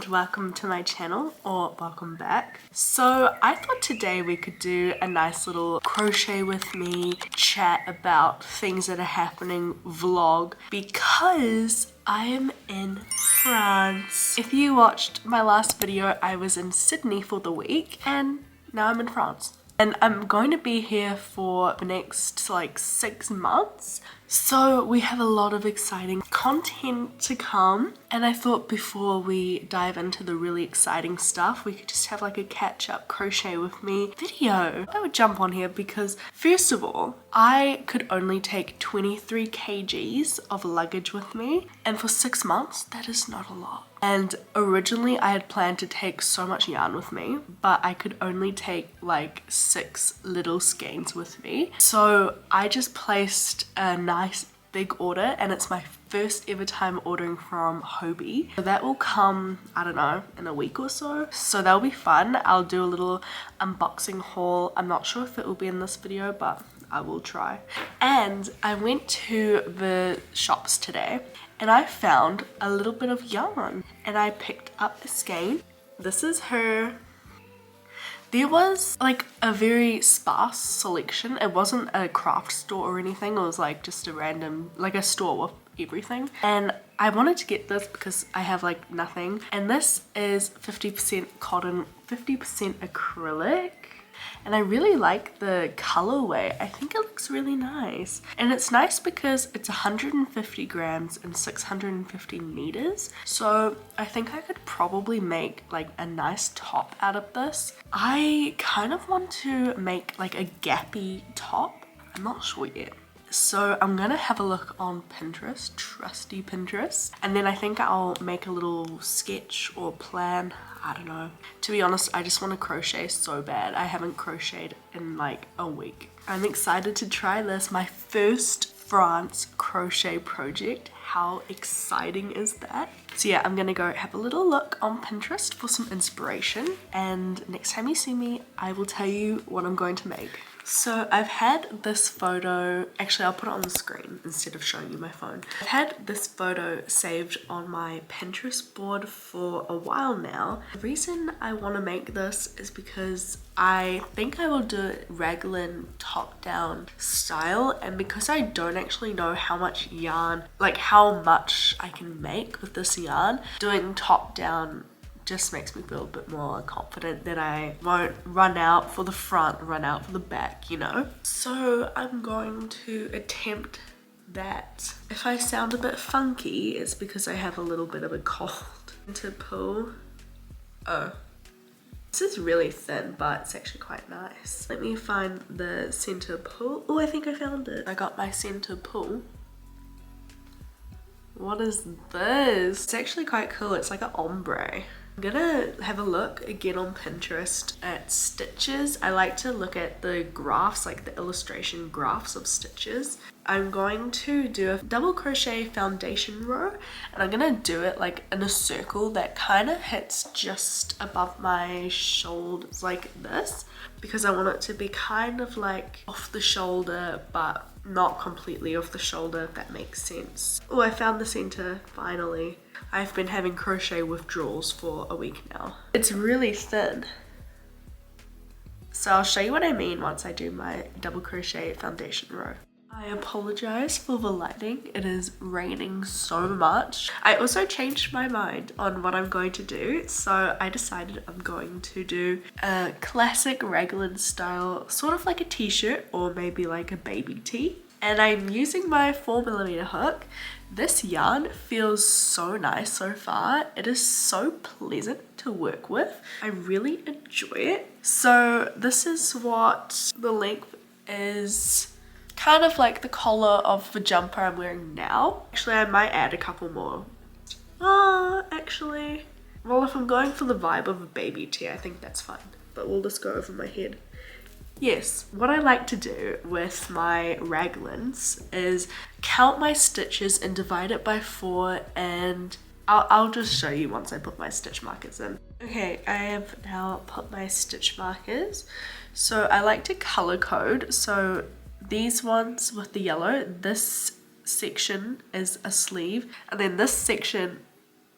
and welcome to my channel, or welcome back. So I thought today we could do a nice little crochet with me, chat about things that are happening vlog, because I am in France. If you watched my last video, I was in Sydney for the week and now I'm in France. And I'm going to be here for the next like 6 months. So we have a lot of exciting content to come. And I thought before we dive into the really exciting stuff, we could just have like a catch up crochet with me video. I would jump on here because first of all, I could only take 23 kgs of luggage with me. And for 6 months, that is not a lot. And originally I had planned to take so much yarn with me, but I could only take like 6 little skeins with me. So I just placed a nice big order, and it's my first ever time ordering from Hobie. So that will come, I don't know, in a week or so. So that'll be fun. I'll do a little unboxing haul. I'm not sure if it will be in this video, but I will try. And I went to the shops today and I found a little bit of yarn and I picked up a skein. This is her. There was like a very sparse selection. It wasn't a craft store or anything. It was like just a random, like a store with everything. And I wanted to get this because I have like nothing. And this is 50% cotton, 50% acrylic. And I really like the colorway. I think it looks really nice. And it's nice because it's 150 grams and 650 meters. So I think I could probably make like a nice top out of this. I kind of want to make like a gappy top. I'm not sure yet. So I'm gonna have a look on Pinterest, trusty Pinterest. And then I think I'll make a little sketch or plan. I don't know. To be honest, I just want to crochet so bad. I haven't crocheted in like a week. I'm excited to try this. My first France crochet project. How exciting is that? So yeah, I'm gonna go have a little look on Pinterest for some inspiration. And next time you see me, I will tell you what I'm going to make. So I've had this photo, actually I'll put it on the screen instead of showing you my phone. I've had this photo saved on my Pinterest board for a while now. The reason I want to make this is because I think I will do it Raglan top down style, and because I don't actually know how much yarn, like how much I can make with this yarn, doing top down just makes me feel a bit more confident that I won't run out for the front, run out for the back, you know? So I'm going to attempt that. If I sound a bit funky, it's because I have a little bit of a cold. To pull. Oh. This is really thin, but it's actually quite nice. Let me find the center pull. Oh, I think I found it. I got my center pull. What is this? It's actually quite cool. It's like an ombre. I'm gonna have a look again on Pinterest at stitches. I like to look at the graphs, like the illustration graphs of stitches. I'm going to do a double crochet foundation row, and I'm gonna do it like in a circle that kind of hits just above my shoulders like this, because I want it to be kind of like off the shoulder but not completely off the shoulder, if that makes sense. Oh, I found the center finally. I've been having crochet withdrawals for a week now. It's really thin. So I'll show you what I mean once I do my double crochet foundation row. I apologize for the lighting. It is raining so much. I also changed my mind on what I'm going to do. So I decided I'm going to do a classic Raglan style, sort of like a t-shirt or maybe like a baby tee. And I'm using my 4mm hook. This yarn feels so nice so far. It is so pleasant to work with. I really enjoy it. So this is what the length is. Kind of like the collar of the jumper I'm wearing now. Actually, I might add a couple more. Actually, well, if I'm going for the vibe of a baby tee, I think that's fine. But we'll just go over my head. Yes, what I like to do with my Raglans is count my stitches and divide it by 4, and I'll just show you once I put my stitch markers in. Okay, I have now put my stitch markers. So I like to color code. So these ones with the yellow, this section is a sleeve, and then this section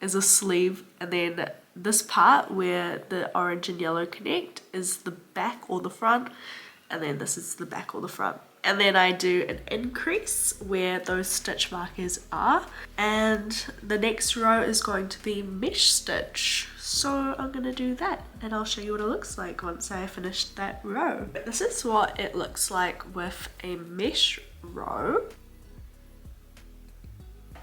is a sleeve, and then this part where the orange and yellow connect is the back or the front, and then this is the back or the front. And then I do an increase where those stitch markers are, and the next row is going to be mesh stitch. So I'm gonna do that, and I'll show you what it looks like once I finish that row. This is what it looks like with a mesh row.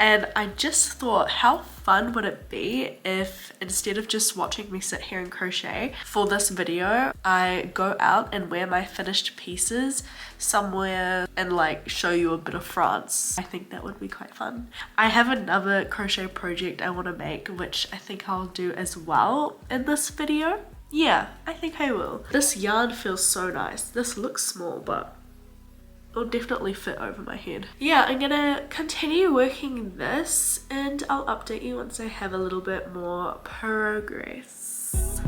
And I just thought, how fun would it be if instead of just watching me sit here and crochet for this video, I go out and wear my finished pieces somewhere and like show you a bit of France. I think that would be quite fun. I have another crochet project I want to make, which I think I'll do as well in this video. Yeah, I think I will. This yarn feels so nice. This looks small, but it'll definitely fit over my head. Yeah, I'm gonna continue working this and I'll update you once I have a little bit more progress.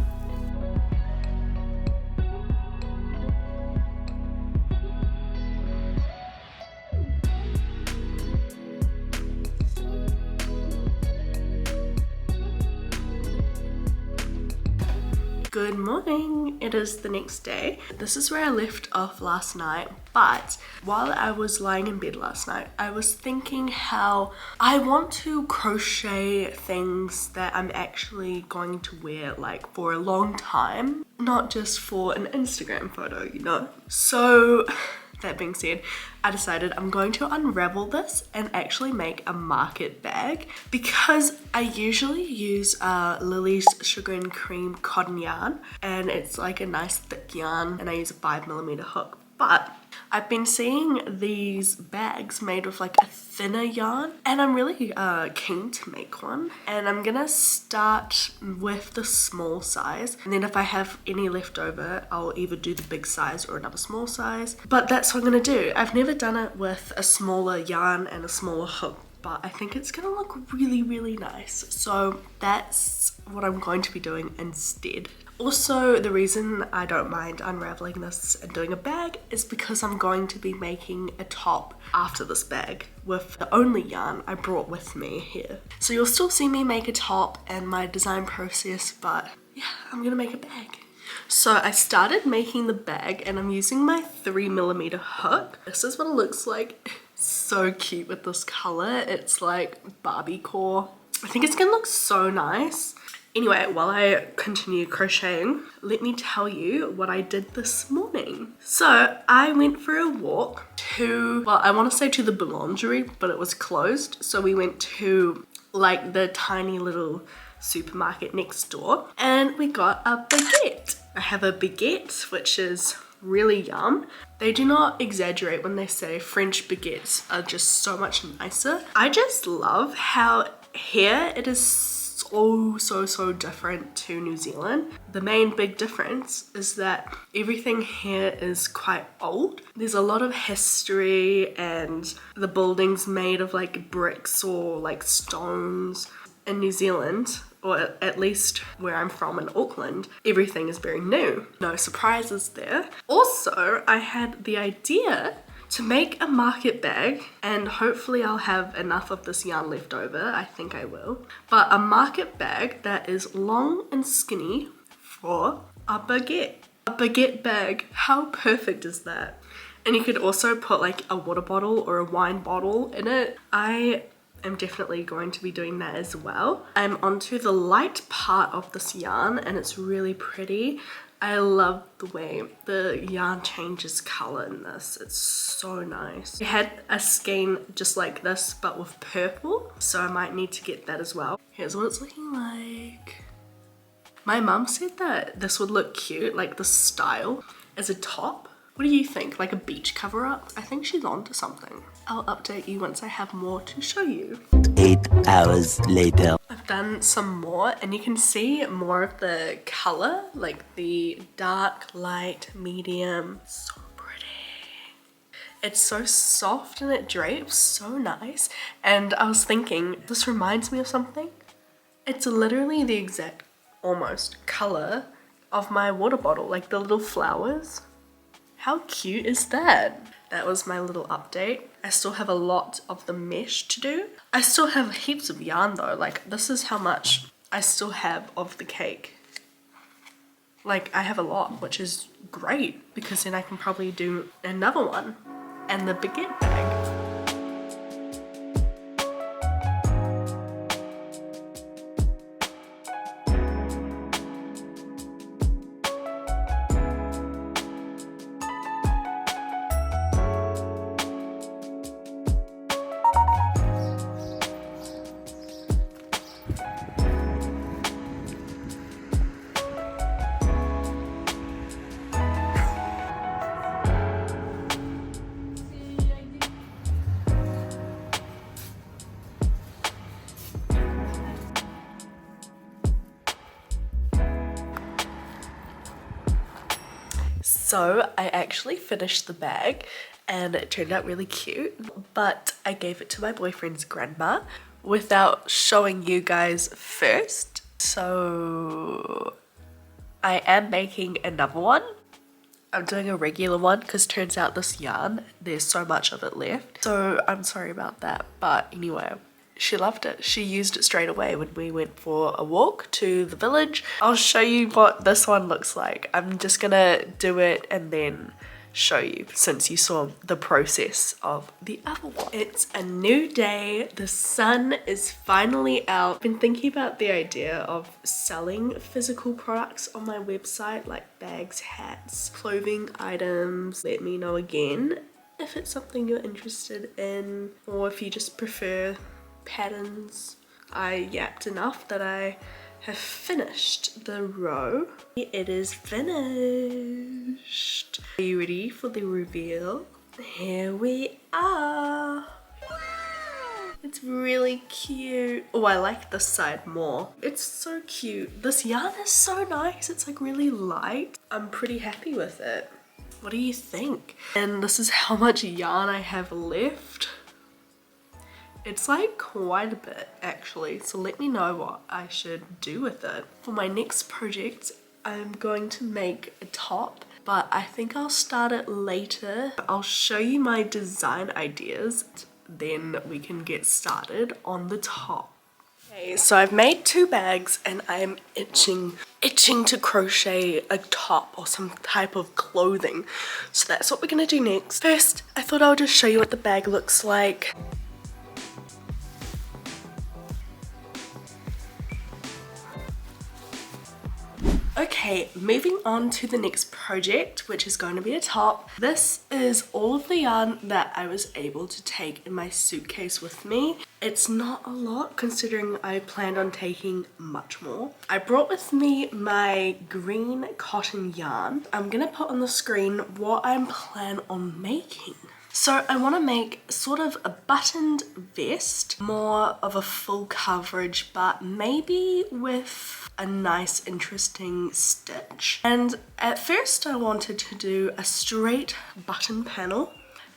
Good morning, it is the next day. This is where I left off last night, but while I was lying in bed last night, I was thinking how I want to crochet things that I'm actually going to wear like for a long time, not just for an Instagram photo, you know? So that being said, I decided I'm going to unravel this and actually make a market bag, because I usually use Lily's Sugar and Cream cotton yarn, and it's like a nice thick yarn, and I use a 5mm hook. But I've been seeing these bags made with like a thinner yarn, and I'm really keen to make one. And I'm gonna start with the small size, and then if I have any left over, I'll either do the big size or another small size. But that's what I'm gonna do. I've never done it with a smaller yarn and a smaller hook, but I think it's gonna look really, really nice. So that's what I'm going to be doing instead. Also, the reason I don't mind unraveling this and doing a bag is because I'm going to be making a top after this bag with the only yarn I brought with me here. So you'll still see me make a top and my design process, but yeah, I'm gonna make a bag. So I started making the bag and I'm using my 3mm hook. This is what it looks like. So cute with this color. It's like Barbie core. I think it's gonna look so nice. Anyway, while I continue crocheting, let me tell you what I did this morning. So I went for a walk to, well, I want to say to the boulangerie, but it was closed. So we went to like the tiny little supermarket next door and we got a baguette. I have a baguette, which is really yum. They do not exaggerate when they say French baguettes are just so much nicer. I just love how here it is so different to New Zealand. The main big difference is that everything here is quite old. There's a lot of history and the buildings made of like bricks or like stones. In New Zealand, or at least where I'm from in Auckland, everything is very new. No surprises there. Also, I had the idea to make a market bag, and hopefully I'll have enough of this yarn left over. I think I will. But a market bag that is long and skinny for a baguette. A baguette bag. How perfect is that? And you could also put like a water bottle or a wine bottle in it. I am definitely going to be doing that as well. I'm onto the light part of this yarn and it's really pretty. I love the way the yarn changes color in this. It's so nice. I had a skein just like this but with purple, so I might need to get that as well. Here's what it's looking like. My mum said that this would look cute, like the style, as a top. What do you think? Like a beach cover up? I think she's onto something. I'll update you once I have more to show you. 8 hours later. I've done some more and you can see more of the color, like the dark, light, medium. So pretty. It's so soft and it drapes so nice. And I was thinking, this reminds me of something. It's literally the exact, almost, color of my water bottle, like the little flowers. How cute is that? that was my little update. I still have a lot of the mesh to do. I still have heaps of yarn though. Like, this is how much I still have of the cake. Like, I have a lot, which is great because then I can probably do another one. And the baguette bag. So I actually finished the bag and it turned out really cute, but I gave it to my boyfriend's grandma without showing you guys first. So I am making another one. I'm doing a regular one because turns out this yarn, there's so much of it left. So I'm sorry about that, but anyway. She loved it. She used it straight away when we went for a walk to the village. I'll show you what this one looks like. I'm just gonna do it and then show you since you saw the process of the other one. It's a new day. The sun is finally out. I've been thinking about the idea of selling physical products on my website, like bags, hats, clothing items. Let me know again if it's something you're interested in or if you just prefer patterns. I yapped enough that I have finished the row. It is finished. Are you ready for the reveal? Here we are. It's really cute. Oh, I like this side more. It's so cute. This yarn is so nice. It's like really light. I'm pretty happy with it. What do you think? And this is how much yarn I have left. It's like quite a bit actually, so let me know what I should do with it. For my next project, I'm going to make a top, but I think I'll start it later. I'll show you my design ideas, then we can get started on the top. Okay, so I've made 2 bags and I'm itching to crochet a top or some type of clothing. So that's what we're gonna do next. First, I thought I would just show you what the bag looks like. Okay, moving on to the next project, which is going to be a top. This is all of the yarn that I was able to take in my suitcase with me. It's not a lot considering I planned on taking much more. I brought with me my green cotton yarn. I'm gonna put on the screen what I'm planning on making. So I want to make sort of a buttoned vest, more of a full coverage, but maybe with a nice interesting stitch. And at first I wanted to do a straight button panel,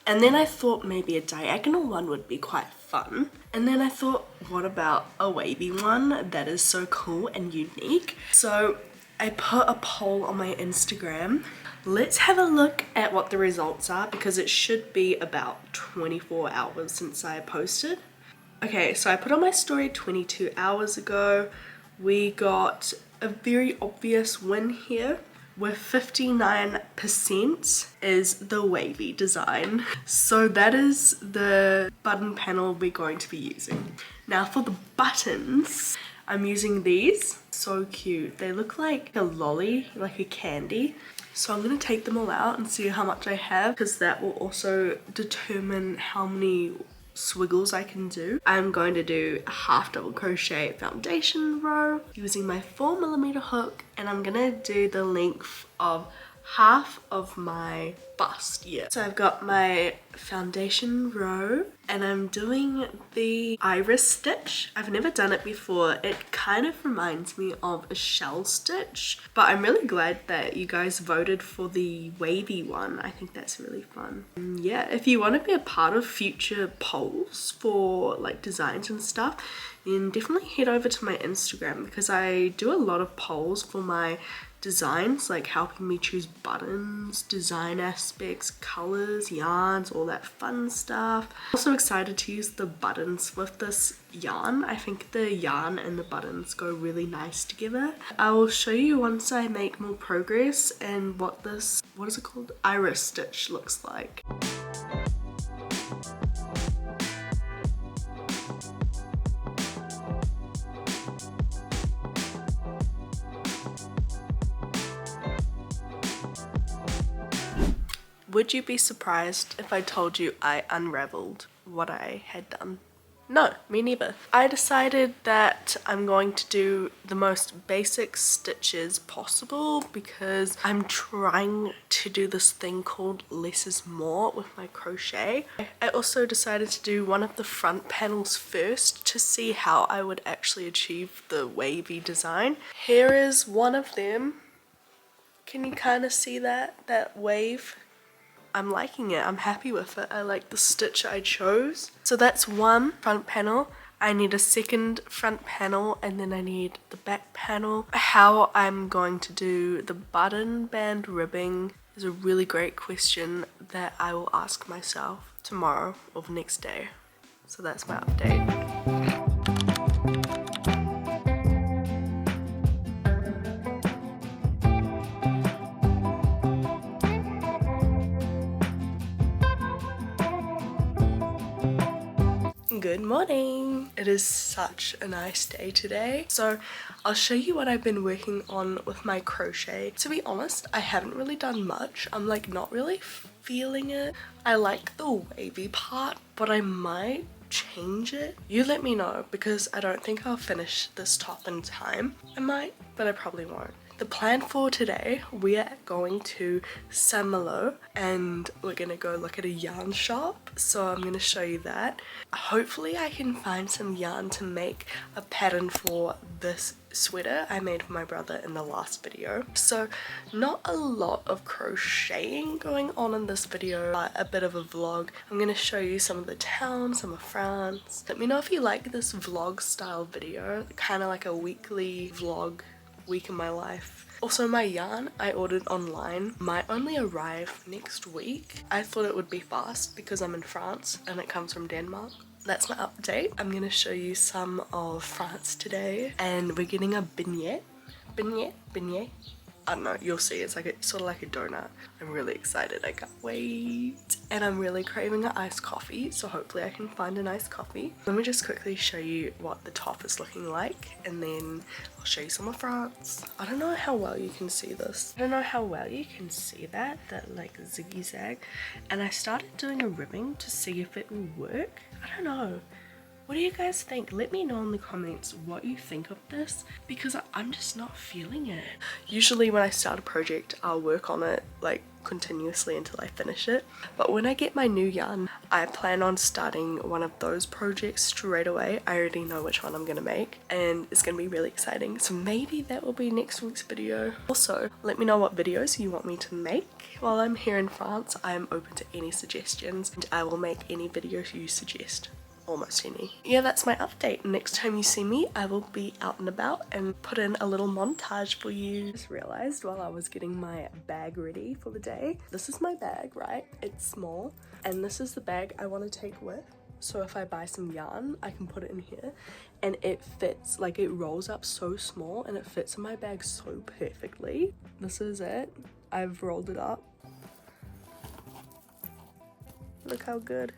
and then I thought maybe a diagonal one would be quite fun. And then I thought, what about a wavy one? That is so cool and unique. So I put a poll on my Instagram. Let's have a look at what the results are because it should be about 24 hours since I posted. Okay, so I put on my story 22 hours ago. We got a very obvious win here with 59% is the wavy design. So that is the button panel we're going to be using. Now for the buttons, I'm using these. So cute. They look like a lolly, like a candy. So I'm going to take them all out and see how much I have because that will also determine how many swiggles I can do. I'm going to do a half double crochet foundation row using my 4mm hook, and I'm going to do the length of half of my bust here. So I've got my foundation row and I'm doing the iris stitch. I've never done it before. It kind of reminds me of a shell stitch, but I'm really glad that you guys voted for the wavy one. I think that's really fun. And yeah, if you want to be a part of future polls for like designs and stuff, then definitely head over to my Instagram because I do a lot of polls for my designs, like helping me choose buttons, design aspects, colors, yarns, all that fun stuff. I'm also excited to use the buttons with this yarn. I think the yarn and the buttons go really nice together. I will show you once I make more progress and what this, what is it called? Iris stitch looks like. Would you be surprised if I told you I unraveled what I had done? No, me neither. I decided that I'm going to do the most basic stitches possible because I'm trying to do this thing called less is more with my crochet. I also decided to do one of the front panels first to see how I would actually achieve the wavy design. Here is one of them. Can you kind of see that wave? I'm liking it, I'm happy with it. I like the stitch I chose. So that's one front panel. I need a second front panel and then I need the back panel. How I'm going to do the button band ribbing is a really great question that I will ask myself tomorrow or the next day. So that's my update. Good morning! It is such a nice day today. So I'll show you what I've been working on with my crochet. To be honest, I haven't really done much. I'm like not really feeling it. I like the wavy part, but I might change it. You let me know because I don't think I'll finish this top in time. I might, but I probably won't. The plan for today, we are going to Saint-Malo and we're gonna go look at a yarn shop. So I'm gonna show you that. Hopefully I can find some yarn to make a pattern for this sweater I made for my brother in the last video. So not a lot of crocheting going on in this video, but a bit of a vlog. I'm gonna show you some of the town, some of France. Let me know if you like this vlog style video, kind of like a weekly vlog, week in my life. Also my yarn I ordered online might only arrive next week. I thought it would be fast because I'm in France and it comes from Denmark. That's my update. I'm gonna show you some of France today and we're getting a beignet. Beignet. I don't know, you'll see. It's like sort of like a donut. I'm really excited. I can't wait. And I'm really craving an iced coffee, so hopefully I can find an iced coffee. Let me just quickly show you what the top is looking like and then I'll show you some of France. I don't know how well you can see this. I don't know how well you can see that like ziggy zag. And I started doing a ribbing to see if it will work. I don't know. What do you guys think? Let me know in the comments what you think of this because I'm just not feeling it. Usually when I start a project, I'll work on it like continuously until I finish it. But when I get my new yarn, I plan on starting one of those projects straight away. I already know which one I'm gonna make and it's gonna be really exciting. So maybe that will be next week's video. Also, let me know what videos you want me to make. While I'm here in France, I am open to any suggestions and I will make any videos you suggest. Almost any. Yeah, that's my update. Next time you see me, I will be out and about and put in a little montage for you. Just realized while I was getting my bag ready for the day, this is my bag, right? It's small and this is the bag I want to take with. So if I buy some yarn, I can put it in here and it fits, like it rolls up so small and it fits in my bag so perfectly. This is it. I've rolled it up. Look how good.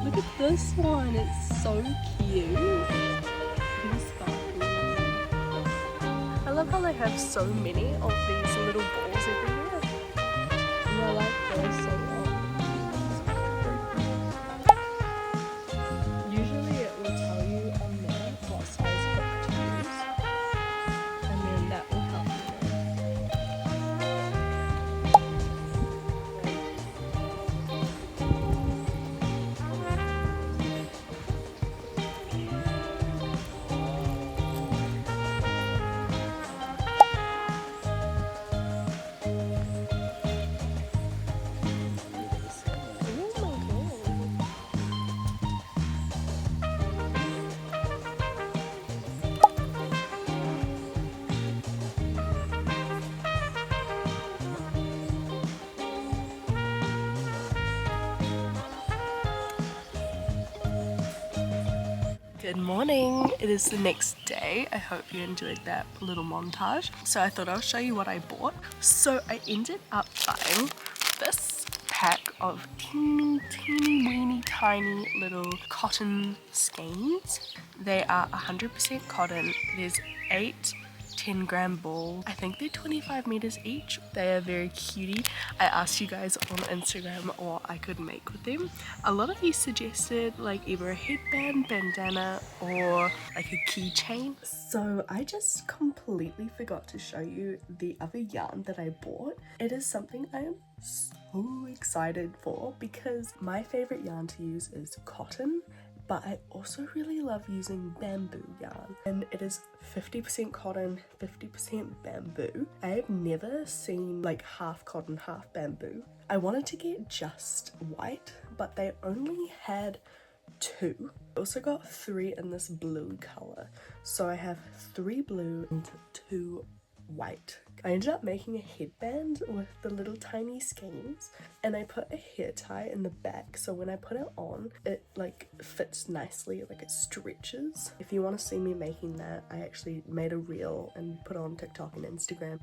Look at this one, it's so cute. Really sparkly. I love how they have so many of these little balls everywhere. And I like those so long. Usually it will tell you on there what size hook to use, and then that will help you know. Good morning, it is the next day. I hope you enjoyed that little montage. So I thought I'll show you what I bought. So I ended up buying this pack of teeny weeny tiny little cotton skeins. They are 100% cotton. There's 8 10-gram balls. I think they're 25 meters each. They are very cutie. I asked you guys on Instagram what I could make with them. A lot of you suggested like either a headband, bandana, or like a keychain. So I just completely forgot to show you the other yarn that I bought. It is something I am so excited for because my favorite yarn to use is cotton, but I also really love using bamboo yarn, and it is 50% cotton, 50% bamboo. I have never seen like half cotton, half bamboo. I wanted to get just white, but they only had 2. I also got 3 in this blue color, so I have 3 blue and 2 white. I ended up making a headband with the little tiny skeins, and I put a hair tie in the back, so when I put it on, it like fits nicely, like it stretches. If you want to see me making that, I actually made a reel and put it on TikTok and Instagram.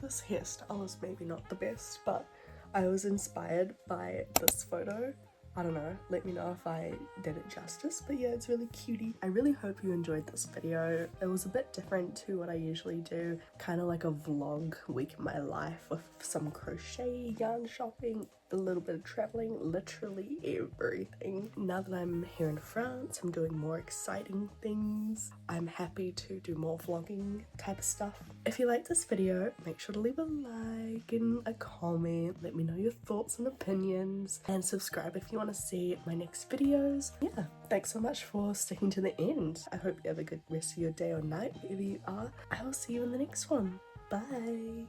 This hairstyle is maybe not the best, but I was inspired by this photo. I don't know, let me know if I did it justice, but yeah, it's really cutie. I really hope you enjoyed this video. It was a bit different to what I usually do, kind of like a vlog week in my life with some crochet, yarn shopping, a little bit of traveling, literally everything. Now that I'm here in France, I'm doing more exciting things. I'm happy to do more vlogging type of stuff. If you like this video, make sure to leave a like and a comment. Let me know your thoughts and opinions, and subscribe if you want to see my next videos. Yeah, thanks so much for sticking to the end. I hope you have a good rest of your day or night, wherever you are. I will see you in the next one. Bye.